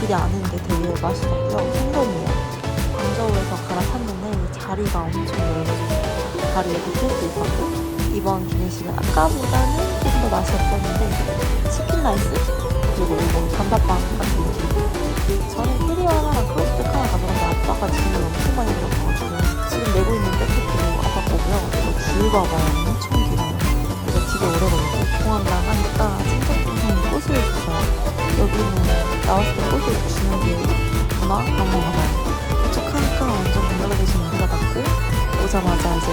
기대 안 했는데 되게 맛있었고요. 생선이에요. 광저우에서 갈아탔는데 자리가 엄청 넓어졌어요. 다리에 붙을 수 있었고 이번 기내식은 아까보다는 좀 더 맛이 없었는데 치킨 라이스 그리고 이건 단팥빵 같은 느낌. 저는 캐리어 하나랑 크로스백 하나 가져갔는데 아빠가 짐을 엄청 많이 들어가가지고 지금 메고 있는 백팩도 아빠 거고요. 이거 줄 봐봐요. 엄청 길어요. 이거 되게 오래 걸리고 공항 나가니까 친척분이 꽃을 줬어요. 여기는 나왔을 때 꽃을 주시는 게 문화 그런 건가 봐요. 도착하니까 완전 방글라데시 문제가 났고 오자마자 이제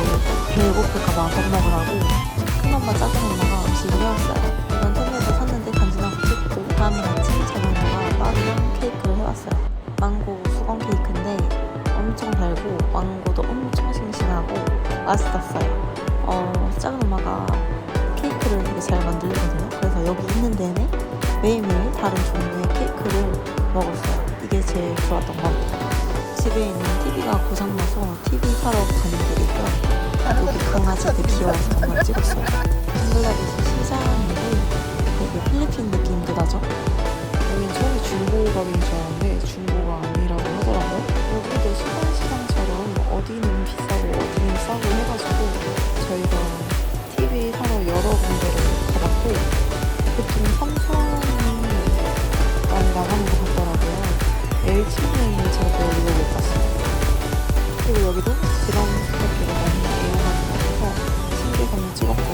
배고플까봐 밥 먹으라고 큰엄마 작은엄마가 음식을 해왔어요. 이건 템에서 샀는데 간지나고 찍고 다음날 아침 작은엄마가 빵이랑 케이크를 해왔어요. 망고 수건 케이크인데 엄청 달고 망고도 엄청 싱싱하고 맛있었어요. 작은엄마가 케이크를 되게 잘 만들거든요. 그래서 여기 있는 내내 매일매일 다른 종류의 케이크를 먹었어요. 이게 제일 좋았던 것 같아요. 집에 있는 TV가 고장나서 TV 사러 가는 길이고요. 여기 강아지들 귀여워서 정말 찍었어요. 방글라데시 시장인데 되게 필리핀 느낌도 나죠? 여긴 처음에 중고 가게인 줄 알았는데 중고가 아니라고 하더라고요. 여기도 시장처럼 어디는 비싸고 어디는 싸고 해가지고 저희가 TV 사러 여러 군데를 가봤고 보통 삼성이 많이 나가는 것 같더라고요. LG는 제가 별로 못 봤어요. 그리고 여기도 드럼 스타트를 많이 이용하는 것 같아서 신기감을 찍었고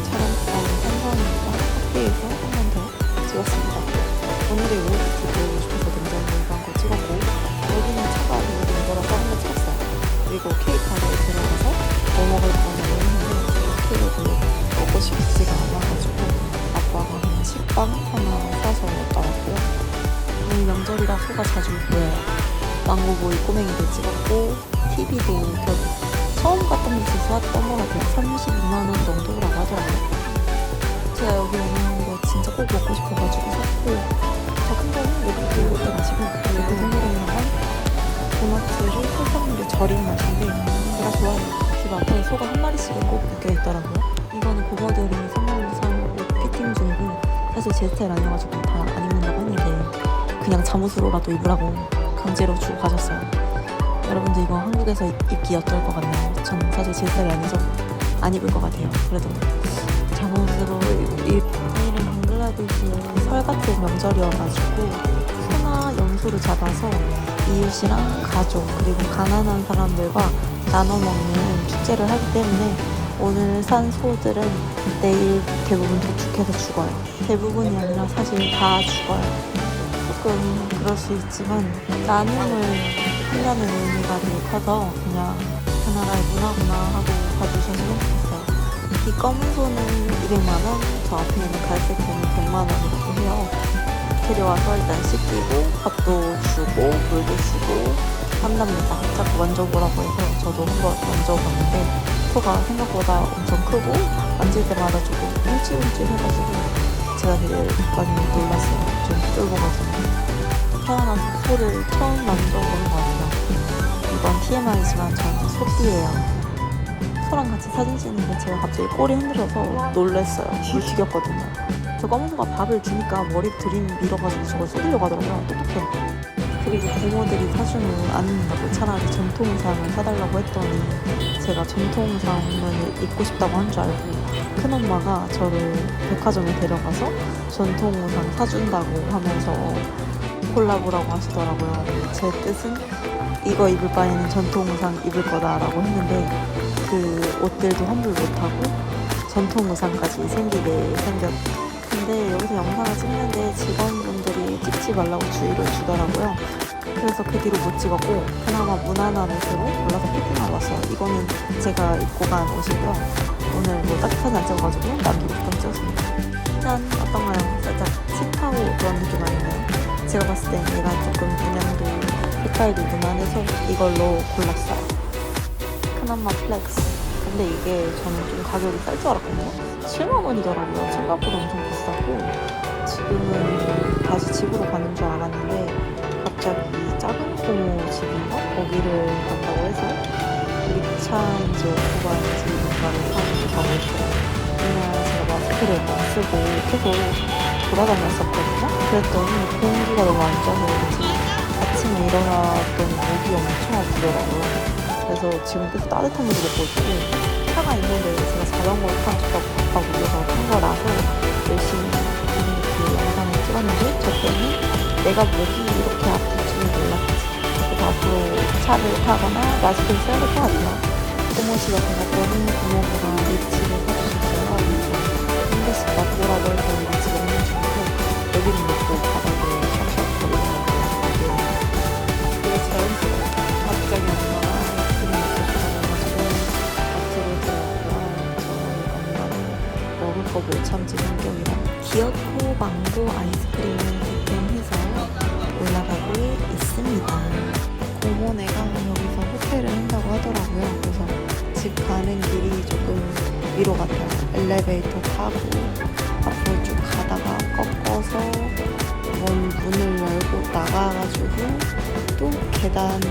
촬영장 삼성이니까 학교에서 한 번 더 찍었습니다. 오늘의 오브젝트 보여주고 싶어서 냉장고에서 한 거 찍었고 여기는 차가 되게 힘들어서 한 번 찍었어요. 그리고 케이크 안에 들어가서 뭐 먹을 거냐고 했는데 케이크도 먹고 싶지가 않아가지고 아빠가 그냥 식빵 하나 사서 먹다 왔고요. 오늘 명절이라 소가 자주 보여요. 망고보이 꼬맹이들 찍었고 TV도 결국 처음 갔던 곳에서 샀던 것 같아요. 32만원 정도라고 하더라고요. 제가 여기 오는 거 진짜 꼭 먹고 싶어가지고 샀고 더 큰 거는 여기도 해가지고 여기 생기는 건 도넛을 설탕물에 절인 맛인데 제가 좋아해요. 집 앞에 소가 한 마리씩은 꼭 묶여있더라고요. 이거는 고모들이 선물로 산 옷 피팅 중이고 사실 제 스타일 아니어가지고 다 안 입는다고 했는데 그냥 잠옷으로라도 입으라고 강제로 주고 가셨어요. 여러분들 이거 한국에서 입기 어떨 것 같나요? 전 사실 제 스타일이 아니죠. 안 입을 것 같아요. 그래도 잠옷으로 내일은 방글라데시의 설 같은 명절이어가지고 소나 염소를 잡아서 이웃이랑 가족 그리고 가난한 사람들과 나눠 먹는 축제를 하기 때문에 오늘 산 소들은 내일 대부분 도축해서 죽어요. 대부분이 아니라 사실 다 죽어요. 조금 그럴 수 있지만 나눔을 한다는 의미가 되게 커서 그냥 그 나라의 문화구나 하고 봐주셨으면 좋겠어요. 이 검은 소는 200만원, 저 앞에 있는 갈색 소는 100만원 이렇게 해요. 데려와서 일단 씻기고 밥도 주고 물도 주고 한답니다. 자꾸 만져보라고 해서 저도 한번 만져봤는데 소가 생각보다 엄청 크고 만질 때마다 조금 움찔움찔 해가지고 제가 되게 많이 놀랐어요. 좀 쫄보가지고 태어나서 소를 처음 만져보는 것 같아요. 이건 TMI지만 저한테 소띠예요. 소랑 같이 사진 찍는데 제가 갑자기 꼬리 흔들어서 놀랬어요. 물 튀겼거든요. 저 검은 소가 밥을 주니까 머리 들이밀어가지고 저걸 쏟으려고 하더라고요. 똑똑해. 그리고 부모들이 사주는 안 입는다고 차라리 전통 의상을 사달라고 했더니 제가 전통 의상을 입고 싶다고 한 줄 알고 큰엄마가 저를 백화점에 데려가서 전통 의상 사준다고 하면서 콜라보라고 하시더라고요. 제 뜻은 이거 입을 바에는 전통 의상 입을 거다라고 했는데 그 옷들도 환불 못하고 전통 의상까지 생기게 생겼 근데 여기서 영상을 찍는데 직원분들이 찍지 말라고 주의를 주더라고요. 그래서 그 뒤로 못 찍었고 그나마 무난한 옷으로 골라서 피팅하고 왔어요. 이거는 제가 입고 간 옷이고요. 오늘 뭐 따뜻하지 않게 가지고 남기고 싶다고 찍었습니다. 짠! 어떤가요? 살짝 치카오 그런 느낌 아닌가요? 제가 봤을 땐 얘가 조금 문양도 스타일이 무난해서 이걸로 골랐어요. 큰엄마 플렉스. 근데 이게 저는 좀 가격이 쌀 줄 알았거든요. 7만 원이더라고요. 생각보다 엄청 비싸고 지금은 다시 집으로 가는 줄 알았는데 갑자기 작은 고모 집인가? 거기를 간다고 해서 리차인지 오토바이인지 뭔가를 사서 가고 있어요. 그날 제가 마스크를 못 쓰고 계속 돌아다녔었거든요. 그랬더니 공기가 너무 안 좋아서 그런지 아침에 일어났더니 목이 엄청 아프더라고요. 그래서 지금 계속 따뜻한 물을 먹고 있고 차가 있는데 제가 자전거를 타고 싶다고 바빠 올려서 탄 거라서 열심히 그 영상을 찍었는데 저 때는 내가 목이 이렇게 아플 줄은 몰랐지. 그래서 앞으로 차를 타거나 마스크를 써야 될 것 같아요. 고모씨가 가봤더니 고모부가 리치를 사주셨어요. 그래서 한 개씩 맛보라고 해서 리치 먹는 중이고 여기는 먹고 바닥에 샥샥 거리는 거 되게 자연스러워. 갑자기 엄마가 아이스크림 먹고 싶어가지고 마트로 들어갔고요. 저희 엄마는 먹을 거 못 참지 성격이라 귀엽고 망고 아이스크림을 득템해서 올라가고 있습니다. 고모네가 여기서 호텔을 한다고 하더라고요. 그래서 집 가는 길이 조금 위로 같아요. 엘리베이터 타고 앞으로 쭉 가다가 꺾어서 문을 열고 나가가지고 또 계단을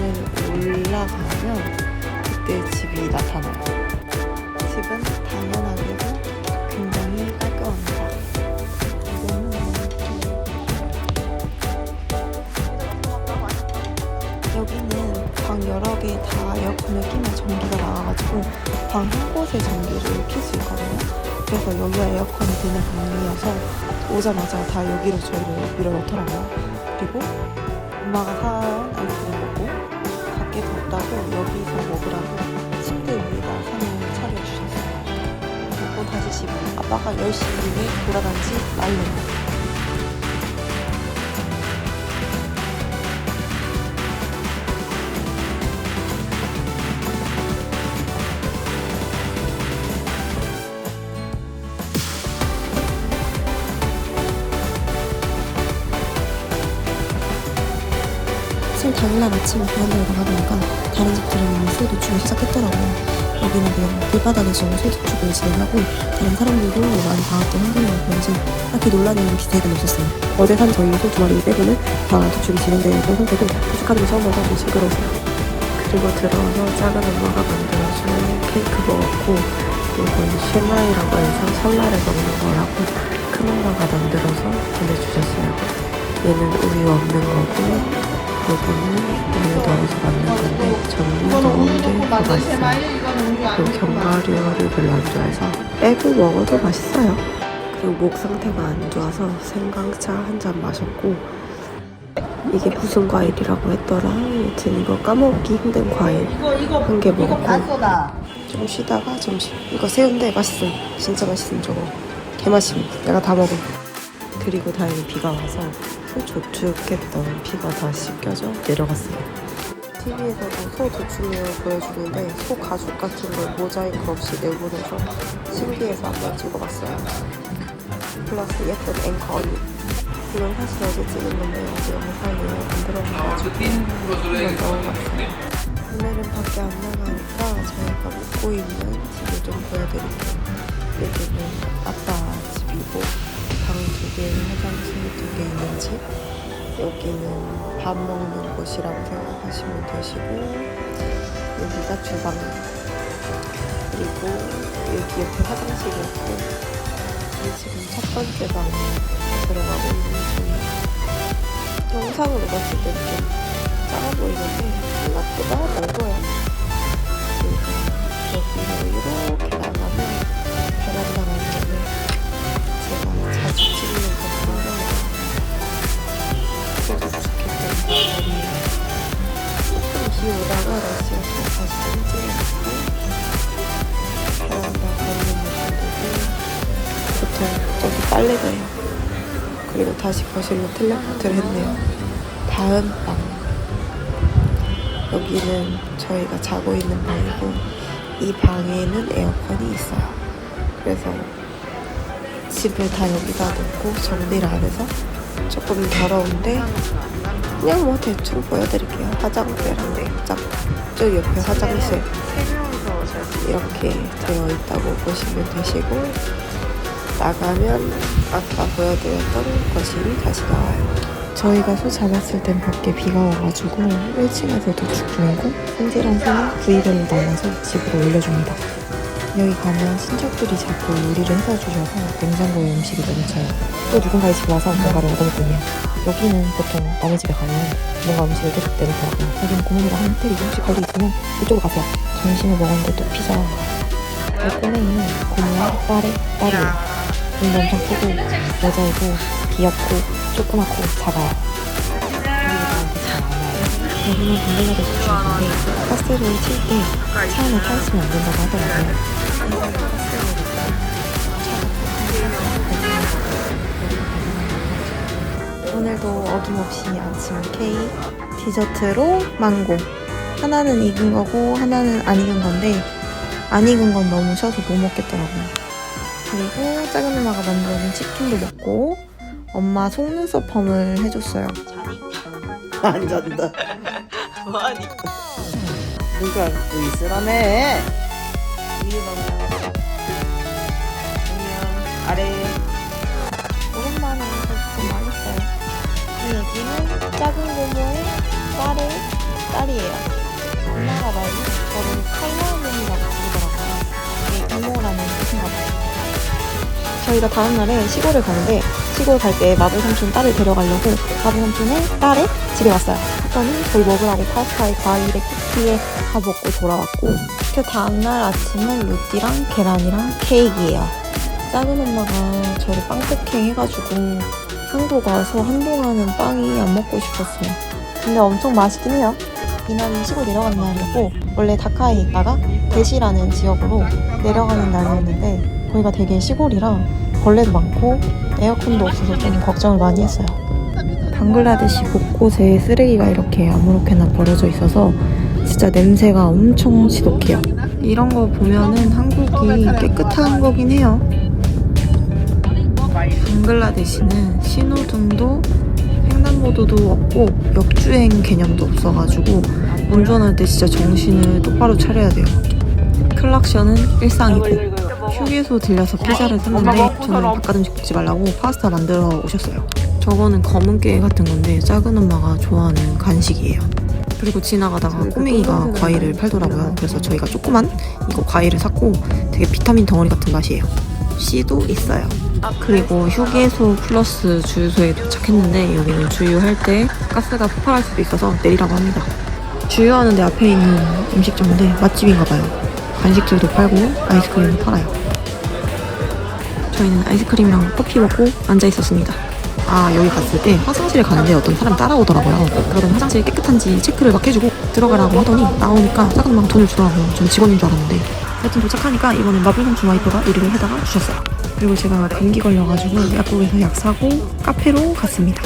올라가면 그때 집이 나타나요. 집은 당연하게도 굉장히 깔끔합니다. 여기는 방 여러 개 다 에어컨을 끼면 전기가 나와가지고 방 한 곳에 전기를 켤 수 있거든요. 그래서 여기가 에어컨이 되는 방이어서 오자마자 다 여기로 저희를 밀어넣더라고요. 그리고 엄마가 산 아이스크림 먹고 밖에 덥다고 여기서 먹으라고 침대 위에다 상을 차려주셨어요. 그리고 다시 집 아빠가 열심히 돌아다니지 말래요. 사실 당일날 아침에 베란다에 나가보니까 다른 집들은 이미 소 도축을 시작했더라고요. 여기는 그냥 길바닥에서 소 도축을 진행하고 다른 사람들도 많이 봐왔던 환경이라 그런지 딱히 논란이 있는 기세는 없었어요. 어제 산 저희 소 2마리 빼고는 다 도축이 진행되는 상태고 도축하는 게 처음 봐서 좀 징그러우세요. 그리고 들어와서 작은 엄마가 만들어준 케이크 먹었고 이건 쉐마이라고 해서 설날에 먹는 거라고 큰 엄마가 만들어서 보내주셨어요. 얘는 우유 없는 거고 이거는 우유 넣어서 만든 건데 저는 넣었는데 맛있어요. 그리고 견과류를 별로 안 좋아해서 빼고 먹어도 맛있어요. 그리고 목 상태가 안 좋아서 생강차 한 잔 마셨고 이게 무슨 과일이라고 했더라. 여튼 이거 까먹기 힘든 과일 한 개 먹었고 좀 쉬다가 점심 이거 새우인데 맛있어요. 진짜 맛있음 저거 개맛임. 내가 다 먹어. 그리고 다행히 비가 와서 소 도축했던 피가 다 씻겨져 내려갔어요. TV에서도 소 도축을 보여주는데 소 가죽 같은 걸 모자이크 없이 내보내서 신기해서 한번 찍어봤어요. 플러스 예쁜 앵커 언니. 이건 사실 어제 찍은 건데 어제 영상에 안 들어가가지고 한번 넣어봤어요. 오늘은 밖에 안 나가니까 저희가 묵고 있는 집을 좀 보여드릴게요. 여기는 아빠 집이고 방 2개, 화장실 2개 있는 집. 여기는 밥 먹는 곳이라고 생각하시면 되시고 여기가 주방 그리고 여기 옆에 화장실이었고 이 지금 첫 번째 방에 들어가고 있는 중이에요. 영상으로 봤을 때 좀 작아 보이는데 생각보다 넓어요. 그리고 여기로 이렇게 나가면 베란다가 있는데 제가 자주 찍는 곳인데 저도 좋겠던 거리에요. 조금 비 오다가 날씨가 또 다시 찜찜해졌고 베란다 걸리는 모습들도 보통 저기 빨래가 해요. 그리고 다시 거실로 텔레포트를 했네요. 다음 방 여기는 저희가 자고 있는 방이고 이 방에는 에어컨이 있어요. 그래서 집을 다 여기다 놓고 정리를 안 해서 조금 더러운데 그냥 뭐 대충 보여드릴게요. 화장대랑 냉장 저 옆에 화장실 이렇게 되어 있다고 보시면 되시고 나가면 아까 보여드렸던 거실이 다시 나와요. 저희가 소 잡았을 땐 밖에 비가 와가지고 1층에서 도축 중이고 현지랑 소는 부위별로 나눠서 집으로 올려줍니다. 여기 가면 친척들이 자꾸 요리를 해서 주셔서 냉장고에 음식이 넘쳐요. 또 누군가의 집에 와서 뭔가를 얻어먹군요. 여기는 보통 남의 집에 가면 뭔가 음식을 계속 내놓더라고요. 여기는 고모니가 하는 호텔이 혹시 거리 있으면 이쪽으로 가세요. 점심을 먹었는데 또 피자. 이 꼬맹이는 고모와 딸이에요. 눈도 엄청 크고 여자이고 귀엽고 조그맣고 작아요. 그리고 저한테 잘 안 와요. 여기는 방글라데시 주인인데 가스를 칠 때 차 안에 타 있으면 안 된다고 하더라고요. 오늘도 어김없이 아침 케이크, 디저트로 망고. 하나는 익은 거고 하나는 안 익은 건데 안 익은 건 너무 셔서 못 먹겠더라고요. 그리고 작은 누나가 만들어준 치킨도 먹고 엄마 속눈썹 펌을 해줬어요. 안 잔다. 뭐하니? 누가 또 있으라네. 위에 봐봐. 안녕. 아래. 오랜만에 좀 맛있어요. 이 얘기는 작은 고모의 딸이에요. 엄마가 말로 저를 칼라몬이라고 부르더라고요. 이게 이모라는 뜻인가 봐요. 저희가 다음날에 시골을 가는데 시골 갈 때 마블 삼촌 딸을 데려가려고 마블 삼촌의 딸의 집에 왔어요. 했더니 저희 먹으라고 파스타에 과일에 쿠키에 다 먹고 돌아왔고 그 다음날 아침은 로띠랑 계란이랑 케이크예요. 작은 엄마가 저를 빵 폭행 해가지고 한국 와서 한동안은 빵이 안 먹고 싶었어요. 근데 엄청 맛있긴 해요. 이날은 시골 내려가는 날이었고 원래 다카에 있다가 대시라는 지역으로 내려가는 날이었는데 거기가 되게 시골이라 벌레도 많고 에어컨도 없어서 좀 걱정을 많이 했어요. 방글라데시 곳곳에 쓰레기가 이렇게 아무렇게나 버려져 있어서 진짜 냄새가 엄청 지독해요. 이런 거 보면은 한국이 깨끗한 거긴 해요. 방글라데시는 신호등도 횡단보도도 없고 역주행 개념도 없어가지고 운전할 때 진짜 정신을 똑바로 차려야 돼요. 클락션은 일상이고 휴게소 들려서 피자를 샀는데 저는 바깥 음식 먹지 말라고 파스타 만들어 오셨어요. 저거는 검은 깨 같은 건데 작은 엄마가 좋아하는 간식이에요. 그리고 지나가다가 꼬맹이가 과일을 팔더라고요. 그래서 저희가 조그만 이거 과일을 샀고 되게 비타민 덩어리 같은 맛이에요. 씨도 있어요. 그리고 휴게소 플러스 주유소에 도착했는데 여기는 주유할 때 가스가 폭발할 수도 있어서 내리라고 합니다. 주유하는 데 앞에 있는 음식점인데 맛집인가 봐요. 간식들도 팔고 아이스크림도 팔아요. 저희는 아이스크림이랑 커피 먹고 앉아 있었습니다. 아, 여기 갔을 때 화장실에 가는데 어떤 사람이 따라오더라고요. 그러더니 화장실이 깨끗한지 체크를 막 해주고 들어가라고 하더니 나오니까 작은 엄마가 돈을 주더라고요. 저는 직원인 줄 알았는데 여튼 도착하니까 이번엔 마블 삼촌 와이프가 요리를 해다가 주셨어요. 그리고 제가 감기 걸려가지고 약국에서 약 사고 카페로 갔습니다.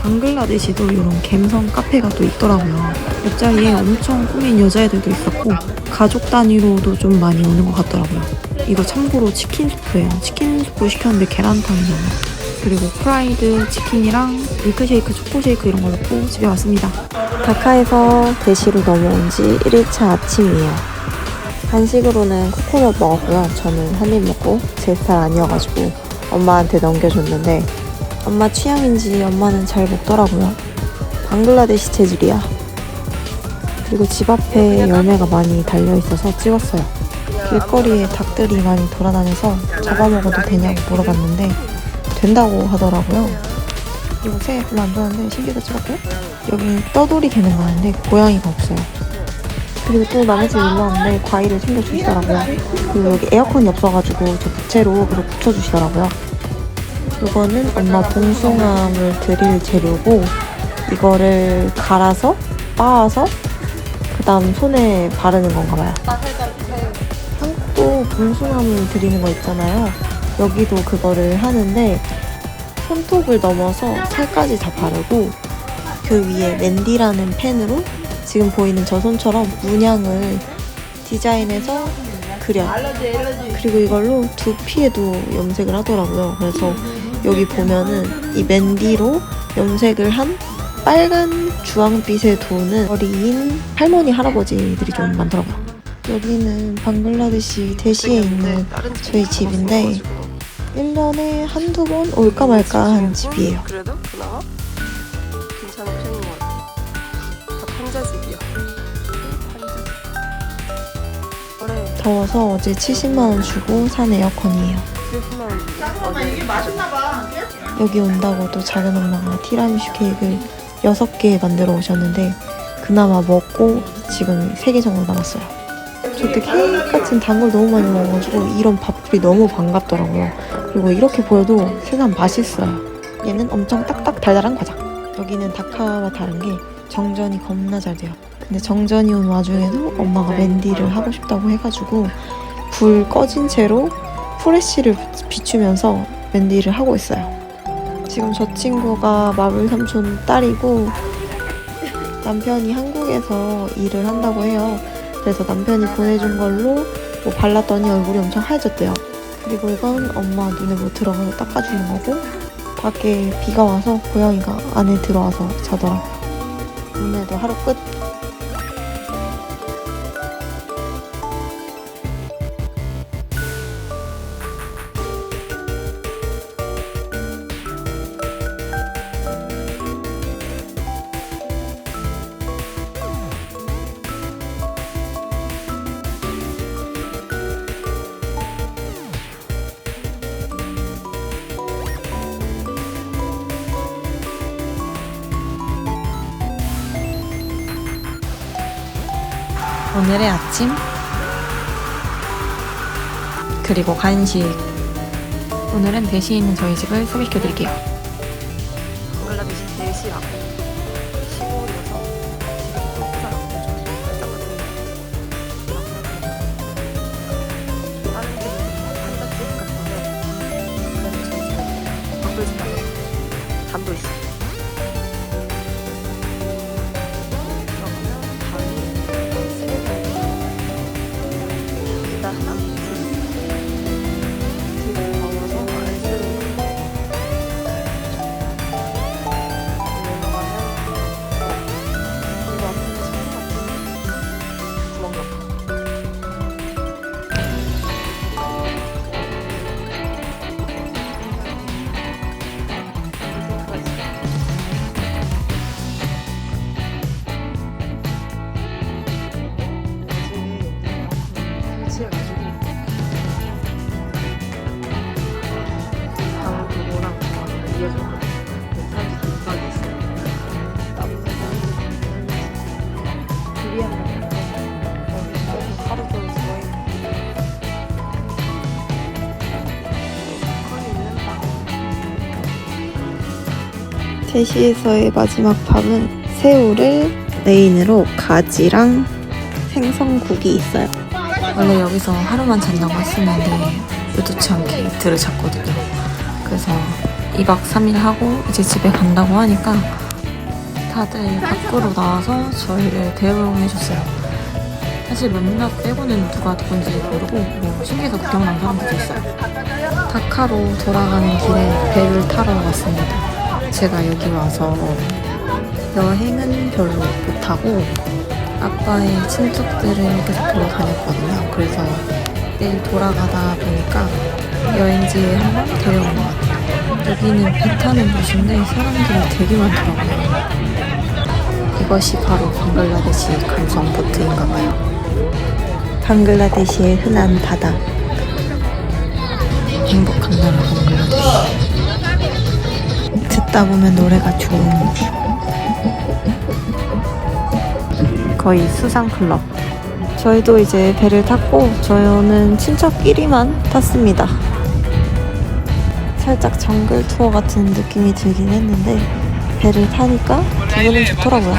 방글라데시도 이런 갬성 카페가 또 있더라고요. 옆자리에 엄청 꾸민 여자애들도 있었고 가족 단위로도 좀 많이 오는 것 같더라고요. 이거 참고로 치킨 수프예요. 치킨 수프 시켰는데 계란탕이 나와요. 그리고 프라이드 치킨이랑 밀크쉐이크, 초코쉐이크 이런 거 먹고 집에 왔습니다. 다카에서 대시로 넘어온 지 1일차 아침이에요. 간식으로는 코코넛 먹었고요. 저는 한 입 먹고 제 스타일 아니어가지고 엄마한테 넘겨줬는데 엄마 취향인지 엄마는 잘 먹더라고요. 방글라데시 체질이야. 그리고 집 앞에 열매가 많이 달려있어서 찍었어요. 길거리에 닭들이 많이 돌아다녀서 잡아먹어도 되냐고 물어봤는데 된다고 하더라고요. 이거 새 별로 안 좋아하는데 신기해서 찍었고요. 여기 떠돌이 개는 많은데 고양이가 없어요. 그리고 또 남의 집에 놀러 왔는데 과일을 챙겨주시더라고요. 그리고 여기 에어컨이 없어가지고 저 부채로 계속 붙여주시더라고요. 이거는 엄마 봉숭아물 드릴 재료고 이거를 갈아서 빻아서 그 다음 손에 바르는 건가 봐요. 한국도 봉숭아물 드리는 거 있잖아요. 여기도 그거를 하는데 손톱을 넘어서 살까지 다 바르고 그 위에 맨디라는 펜으로 지금 보이는 저 손처럼 문양을 디자인해서 그려. 그리고 이걸로 두피에도 염색을 하더라고요. 그래서 여기 보면은 이 맨디로 염색을 한 빨간 주황빛의 도는 어린 할머니 할아버지들이 좀 많더라고요. 여기는 방글라데시 대시에 있는 저희 집인데 1년에 한두 번 올까 말까 한 집이에요. 그래도 그나마 괜찮은 편인 것 같아. 다 판자집이야. 판자집. 그래. 더워서 어제 70만원 주고 산 에어컨이에요. 70만 여기 온다고 또 작은 엄마가 티라미슈 케이크를 6개 만들어 오셨는데 그나마 먹고 지금 3개 정도 남았어요. 저때 케이크 같은 단 걸 너무 많이 먹어가지고 이런 밥들이 너무 반갑더라고요. 그리고 이렇게 보여도 세상 맛있어요. 얘는 엄청 딱딱 달달한 과자. 여기는 다카와 다른 게 정전이 겁나 잘 돼요. 근데 정전이 온 와중에도 엄마가 맨디를 하고 싶다고 해가지고 불 꺼진 채로 프레쉬를 비추면서 맨디를 하고 있어요. 지금 저 친구가 마블 삼촌 딸이고 남편이 한국에서 일을 한다고 해요. 그래서 남편이 보내준 걸로 뭐 발랐더니 얼굴이 엄청 하얘졌대요. 그리고 이건 엄마 눈에 뭐 들어가서 닦아주는 거고 밖에 비가 와서 고양이가 안에 들어와서 자더라고요. 오늘도 하루 끝. 오늘의 아침 그리고 간식. 오늘은 대시에 있는 저희 집을 소개시켜드릴게요. 방글라데시 대시라고 시골이어서 집에 한국 사람들 좀 살짝 같은 다른 데는 판다집 같은데 그래도 저희 집은 바꿀 집 안에 담도 있어요. 그러면 밤이 3개 일단 하나 뒤를 먹어서 안 쓰는 대시에서의 마지막 밥은 새우를 메인으로 가지랑 생선국이 있어요. 원래 여기서 하루만 잔다고 했었는데 의도치 않게 이틀을 잤거든요. 그래서 2박 3일 하고 이제 집에 간다고 하니까 다들 밖으로 나와서 저희를 대우해줬어요. 사실 몇몇 빼고는 누가 누군지 모르고 뭐 신기해서 구경 나온 사람들도 있어요. 다카로 돌아가는 길에 배를 타러 왔습니다. 제가 여기 와서 여행은 별로 못하고 아빠의 친척들을 계속 보러 다녔거든요. 그래서 내일 돌아가다 보니까 여행지에 한번 데려온 것 같아요. 여기는 배 타는 곳인데 사람들이 되게 많더라고요. 이것이 바로 방글라데시 감성 보트인가 봐요. 방글라데시의 흔한 바다. 행복한 나라 방글라데시. 듣다 보면 노래가 좋은 거의 수상클럽. 저희도 이제 배를 탔고 저는 친척끼리만 탔습니다. 살짝 정글 투어 같은 느낌이 들긴 했는데 배를 타니까 기분은 좋더라고요.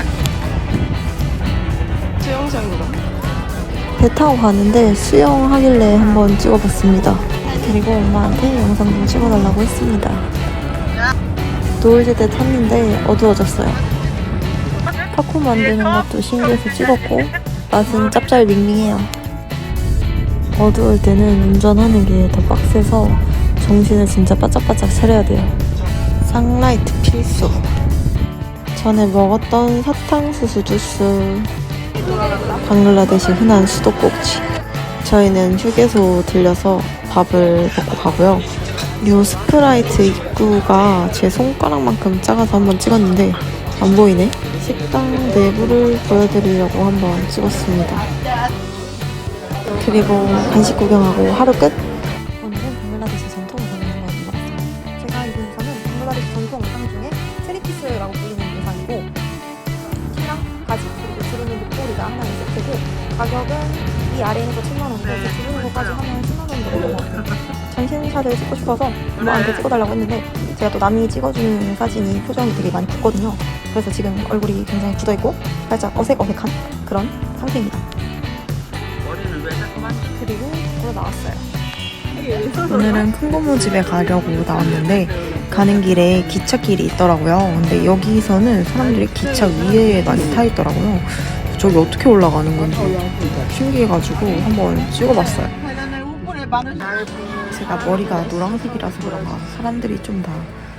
수영장인가? 배 타고 가는데 수영하길래 한번 찍어봤습니다. 그리고 엄마한테 영상 좀 찍어달라고 했습니다. 노을제대 탔는데 어두워졌어요. 팝콘 만드는 것도 신기해서 찍었고 맛은 짭짤밍밍해요. 어두울 때는 운전하는 게 더 빡세서 정신을 진짜 바짝바짝 차려야 돼요. 쌍라이트 필수. 전에 먹었던 사탕수수 주스. 방글라데시 흔한 수도꼭지. 저희는 휴게소 들려서 밥을 먹고 가고요. 요 스프라이트 입구가 제 손가락만큼 작아서 한번 찍었는데 안 보이네? 식당 내부를 보여드리려고 한번 찍었습니다. 그리고 간식 구경하고 하루 끝. 오늘은 방글라데시 전통 의상을 한번 입어봤어요. 제가 입은 의상은 방글라데시 전통 의상 중에 스리피스라고 불리는 의상이고 티랑 바지 그리고 주르는 목도리가 하나의 세트고 가격은 이 아래에서 7만원이고 주르는 것까지 하면 10만원 정도 되는 것 같아요. 전신샷을 찍고 싶어서 엄마한테 찍어달라고 했는데 제가 또 남이 찍어주는 사진이 표정이 되게 많이 붓거든요. 그래서 지금 얼굴이 굉장히 굳어있고 살짝 어색어색한 그런 상태입니다. 그리고 오늘 나왔어요. 오늘은 큰 고모 집에 가려고 나왔는데 가는 길에 기찻길이 있더라고요. 근데 여기서는 사람들이 기차 위에 많이 타 있더라고요. 저기 어떻게 올라가는 건지 신기해가지고 한번 찍어봤어요. 제가 머리가 노란색이라서 그런가 사람들이 좀 다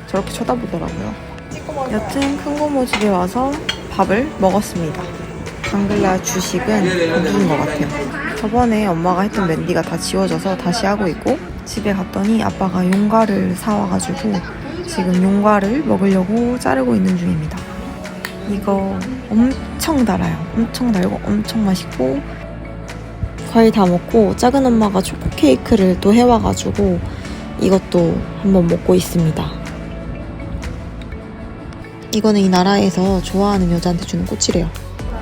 저렇게 쳐다보더라고요. 여튼 큰 고모 집에 와서 밥을 먹었습니다. 방글라 주식은 배부른 것 같아요. 저번에 엄마가 했던 맨디가 다 지워져서 다시 하고 있고 집에 갔더니 아빠가 용과를 사와가지고 지금 용과를 먹으려고 자르고 있는 중입니다. 이거 엄청 달아요. 엄청 달고 엄청 맛있고 과일 다 먹고 작은 엄마가 초코 케이크를 또 해와가지고 이것도 한번 먹고 있습니다. 이거는 이 나라에서 좋아하는 여자한테 주는 꽃이래요.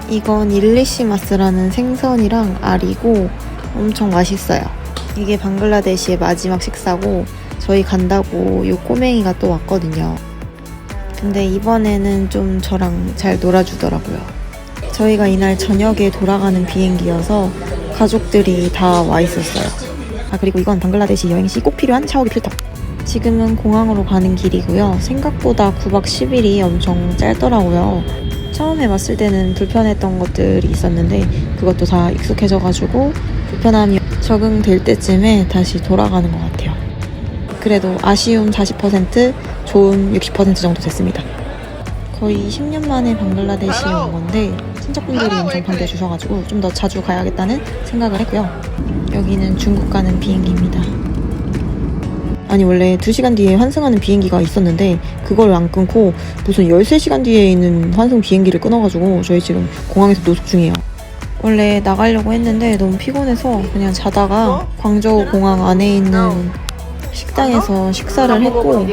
이건 일리시마스라는 생선이랑 알이고 엄청 맛있어요. 이게 방글라데시의 마지막 식사고 저희 간다고 요 꼬맹이가 또 왔거든요. 근데 이번에는 좀 저랑 잘 놀아주더라고요. 저희가 이날 저녁에 돌아가는 비행기여서 가족들이 다 와 있었어요. 아 그리고 이건 방글라데시 여행 시 꼭 필요한 샤워기 필터. 지금은 공항으로 가는 길이고요. 생각보다 9박 10일이 엄청 짧더라고요. 처음에 왔을 때는 불편했던 것들이 있었는데 그것도 다 익숙해져가지고 불편함이 적응될 때쯤에 다시 돌아가는 것 같아요. 그래도 아쉬움 40%, 좋음 60% 정도 됐습니다. 거의 10년 만에 방글라데시에 온 건데 친척분들이 엄청 반대해 주셔가지고 좀 더 자주 가야겠다는 생각을 했고요. 여기는 중국 가는 비행기입니다. 아니 원래 2시간 뒤에 환승하는 비행기가 있었는데 그걸 안 끊고 무슨 13시간 뒤에 있는 환승 비행기를 끊어가지고 저희 지금 공항에서 노숙 중이에요. 원래 나가려고 했는데 너무 피곤해서 그냥 자다가 광저우 공항 안에 있는 식당에서 식사를 했고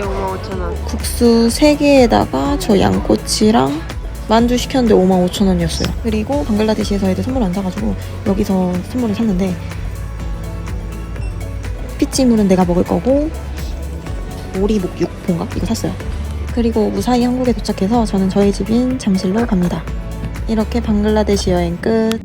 국수 3개에다가 저 양꼬치랑 만두 시켰는데 55,000원이었어요. 그리고 방글라데시에서 애들 선물 안 사가지고 여기서 선물을 샀는데 피치물은 내가 먹을 거고 오리목 육포인가? 이거 샀어요. 그리고 무사히 한국에 도착해서 저는 저희 집인 잠실로 갑니다. 이렇게 방글라데시 여행 끝.